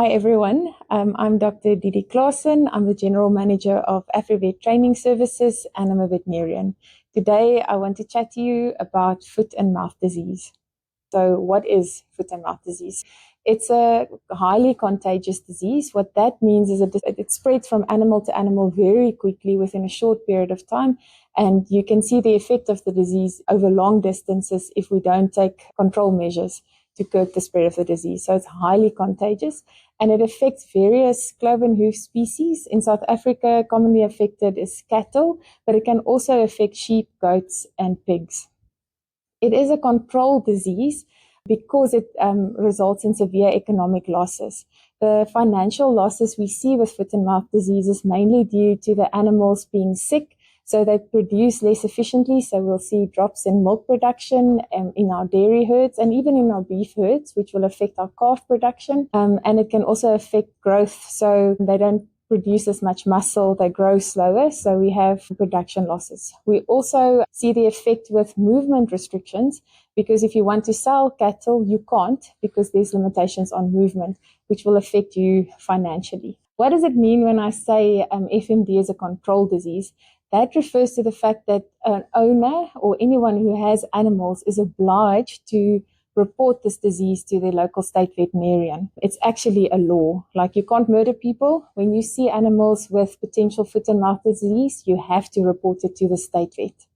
Hi everyone, I'm Dr. Didi Claassen. I'm the General Manager of AfriVet Training Services and I'm a veterinarian. Today I want to chat to you about foot and mouth disease. So what is foot and mouth disease? It's a highly contagious disease. What that means is that it spreads from animal to animal very quickly within a short period of time, and you can see the effect of the disease over long distances if we don't take control measures to curb the spread of the disease. So it's highly contagious and it affects various cloven hoof species. In South Africa, commonly affected is cattle, but it can also affect sheep, goats, and pigs. It is a controlled disease because it results in severe economic losses. The financial losses we see with foot and mouth disease is mainly due to the animals being sick, so they produce less efficiently. So we'll see drops in milk production in our dairy herds and even in our beef herds, which will affect our calf production. And it can also affect growth. So they don't produce as much muscle, they grow slower, so we have production losses. We also see the effect with movement restrictions, because if you want to sell cattle, you can't because there's limitations on movement, which will affect you financially. What does it mean when I say FMD is a controlled disease? That refers to the fact that an owner or anyone who has animals is obliged to report this disease to their local state veterinarian. It's actually a law. Like, you can't murder people. When you see animals with potential foot and mouth disease, you have to report it to the state vet.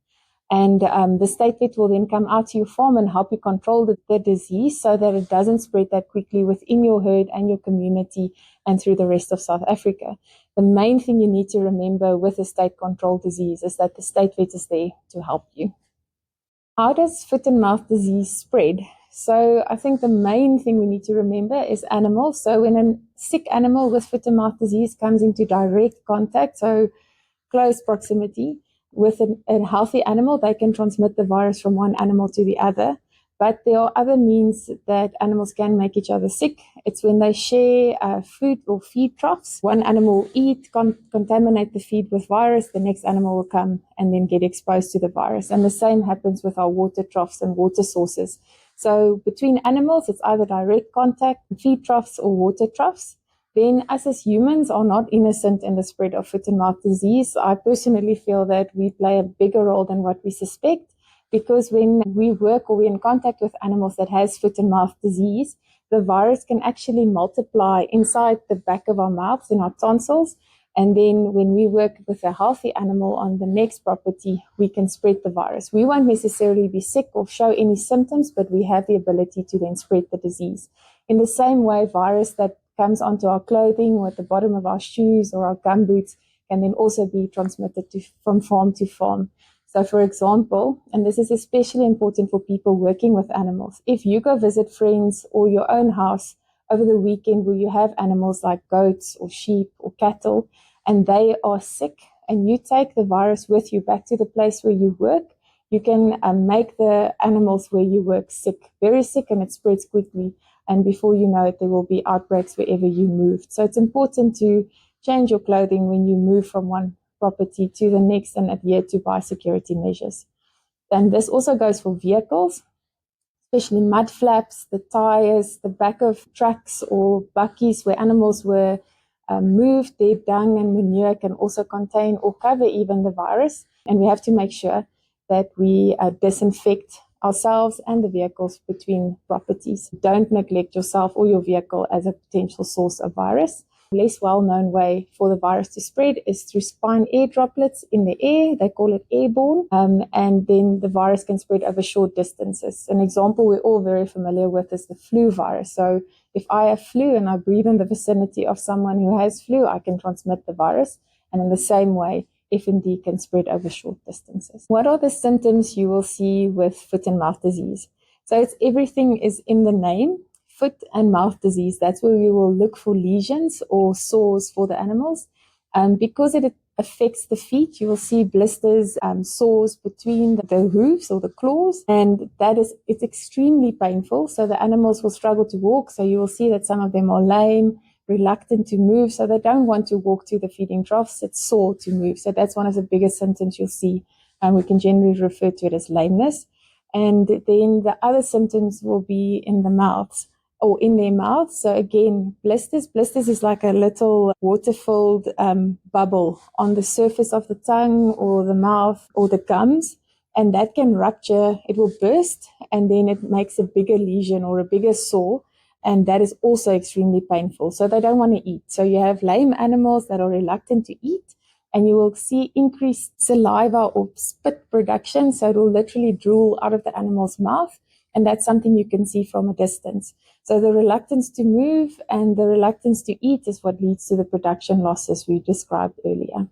And the state vet will then come out to your farm and help you control the disease so that it doesn't spread that quickly within your herd and your community and through the rest of South Africa. The main thing you need to remember with a state-controlled disease is that the state vet is there to help you. How does foot and mouth disease spread? So I think the main thing we need to remember is animals. So when a sick animal with foot and mouth disease comes into direct contact, so close proximity, with a healthy animal, they can transmit the virus from one animal to the other. But there are other means that animals can make each other sick. It's when they share food or feed troughs. One animal will eat, contaminate the feed with virus. The next animal will come and then get exposed to the virus. And the same happens with our water troughs and water sources. So between animals, it's either direct contact, feed troughs or water troughs. Then us as humans are not innocent in the spread of foot and mouth disease. I personally feel that we play a bigger role than what we suspect, because when we work or we're in contact with animals that has foot and mouth disease, the virus can actually multiply inside the back of our mouths in our tonsils. And then when we work with a healthy animal on the next property, we can spread the virus. We won't necessarily be sick or show any symptoms, but we have the ability to then spread the disease. In the same way, virus that comes onto our clothing or at the bottom of our shoes or our gumboots can then also be transmitted from farm to farm. So for example, and this is especially important for people working with animals, if you go visit friends or your own house over the weekend where you have animals like goats or sheep or cattle, and they are sick, and you take the virus with you back to the place where you work, you can make the animals where you work sick, very sick, and it spreads quickly. And before you know it, there will be outbreaks wherever you move. So it's important to change your clothing when you move from one property to the next and adhere to biosecurity measures. And this also goes for vehicles, especially mud flaps, the tires, the back of trucks or bakkies where animals were moved. Their dung and manure can also contain or cover even the virus. And we have to make sure that we disinfect ourselves and the vehicles between properties. Don't neglect yourself or your vehicle as a potential source of virus. A less well-known way for the virus to spread is through spine air droplets in the air. They call it airborne. And then the virus can spread over short distances. An example we're all very familiar with is the flu virus. So if I have flu and I breathe in the vicinity of someone who has flu, I can transmit the virus. And in the same way, FMD can spread over short distances. What are the symptoms you will see with foot and mouth disease? So everything is in the name, foot and mouth disease. That's where we will look for lesions or sores for the animals. Because it affects the feet, you will see blisters, sores between the hooves or the claws, and it's extremely painful. So the animals will struggle to walk. So you will see that some of them are lame, reluctant to move, so they don't want to walk to the feeding troughs. It's sore to move. So that's one of the biggest symptoms you'll see. And we can generally refer to it as lameness. And then the other symptoms will be in the mouths. or in their mouth. So again, blisters is like a little water-filled bubble on the surface of the tongue or the mouth or the gums, and that can rupture. It will burst, and then it makes a bigger lesion or a bigger sore, and that is also extremely painful. So they don't want to eat. So you have lame animals that are reluctant to eat, and you will see increased saliva or spit production. So it will literally drool out of the animal's mouth, and that's something you can see from a distance. So the reluctance to move and the reluctance to eat is what leads to the production losses we described earlier.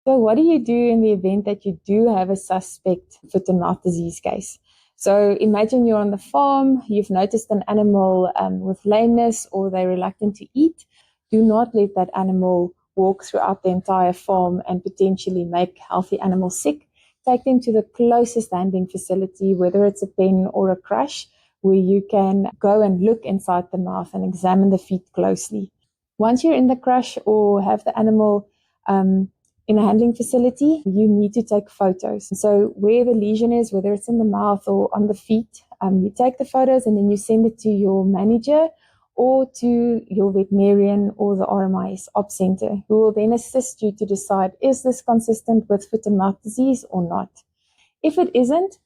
So what do you do in the event that you do have a suspect foot and mouth disease case? So imagine you're on the farm, you've noticed an animal with lameness or they're reluctant to eat. Do not let that animal walk throughout the entire farm and potentially make healthy animals sick. Take them to the closest handling facility, whether it's a pen or a crush, where you can go and look inside the mouth and examine the feet closely. Once you're in the crush or have the animal in a handling facility, you need to take photos. So where the lesion is, whether it's in the mouth or on the feet, you take the photos and then you send it to your manager or to your veterinarian or the RMIS Ops Center, who will then assist you to decide, is this consistent with foot and mouth disease or not? If it isn't,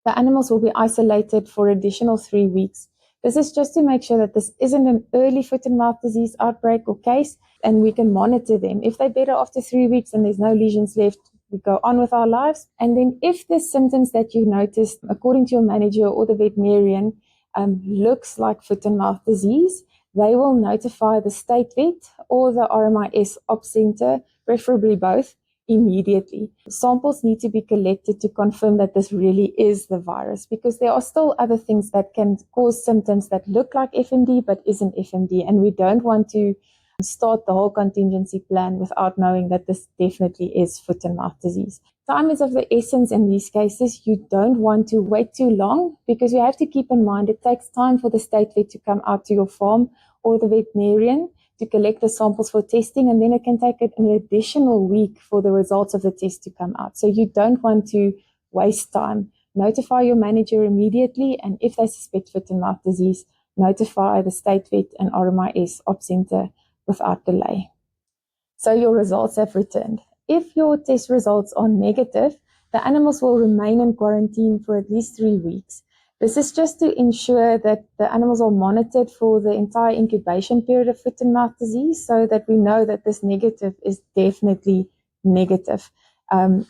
the animals will be isolated for additional 3 weeks. This is just to make sure that this isn't an early foot and mouth disease outbreak or case, and we can monitor them. If they're better after 3 weeks and there's no lesions left, we go on with our lives. And then if the symptoms that you noticed, according to your manager or the veterinarian, looks like foot and mouth disease, they will notify the state vet or the RMIS Ops Center, preferably both, immediately. Samples need to be collected to confirm that this really is the virus, because there are still other things that can cause symptoms that look like FMD but isn't FMD, and we don't want to start the whole contingency plan without knowing that this definitely is foot and mouth disease. Time is of the essence in these cases. You don't want to wait too long, because you have to keep in mind it takes time for the state vet to come out to your farm or the veterinarian to collect the samples for testing, and then it can take an additional week for the results of the test to come out. So you don't want to waste time. Notify your manager immediately, and if they suspect foot and mouth disease, notify the state vet and RMIS Ops Center without delay. So your results have returned. If your test results are negative, the animals will remain in quarantine for at least 3 weeks. This is just to ensure that the animals are monitored for the entire incubation period of foot and mouth disease, so that we know that this negative is definitely negative.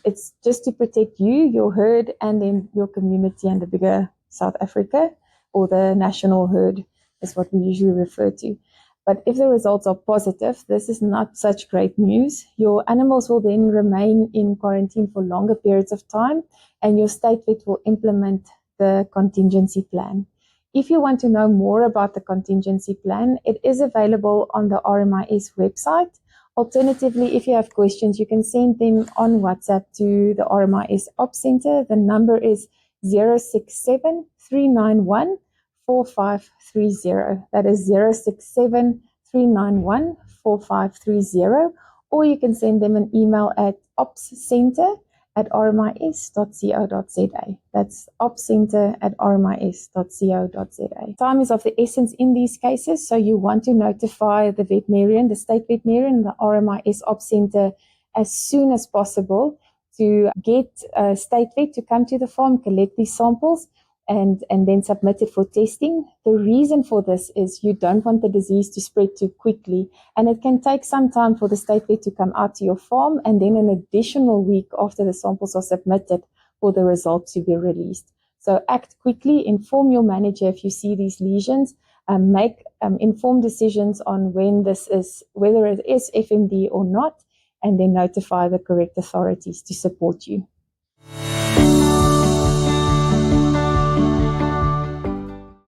It's just to protect you, your herd, and then your community and the bigger South Africa, or the national herd is what we usually refer to. But if the results are positive, this is not such great news. Your animals will then remain in quarantine for longer periods of time, and your state vet will implement the contingency plan. If you want to know more about the contingency plan, it is available on the RMIS website. Alternatively, if you have questions, you can send them on WhatsApp to the RMIS Ops Center. The number is 067 391 4530. That is 067 391 4530. Or you can send them an email at opscenter@rmis.co.za. That's opscenter@rmis.co.za. Time is of the essence in these cases, so you want to notify the veterinarian, the state veterinarian, the RMIS Ops Center as soon as possible to get a state vet to come to the farm, collect these samples, and then submit it for testing. The reason for this is you don't want the disease to spread too quickly, and it can take some time for the state vet to come out to your farm, and then an additional week after the samples are submitted for the results to be released. So act quickly, inform your manager if you see these lesions, make informed decisions on whether it is FMD or not, and then notify the correct authorities to support you.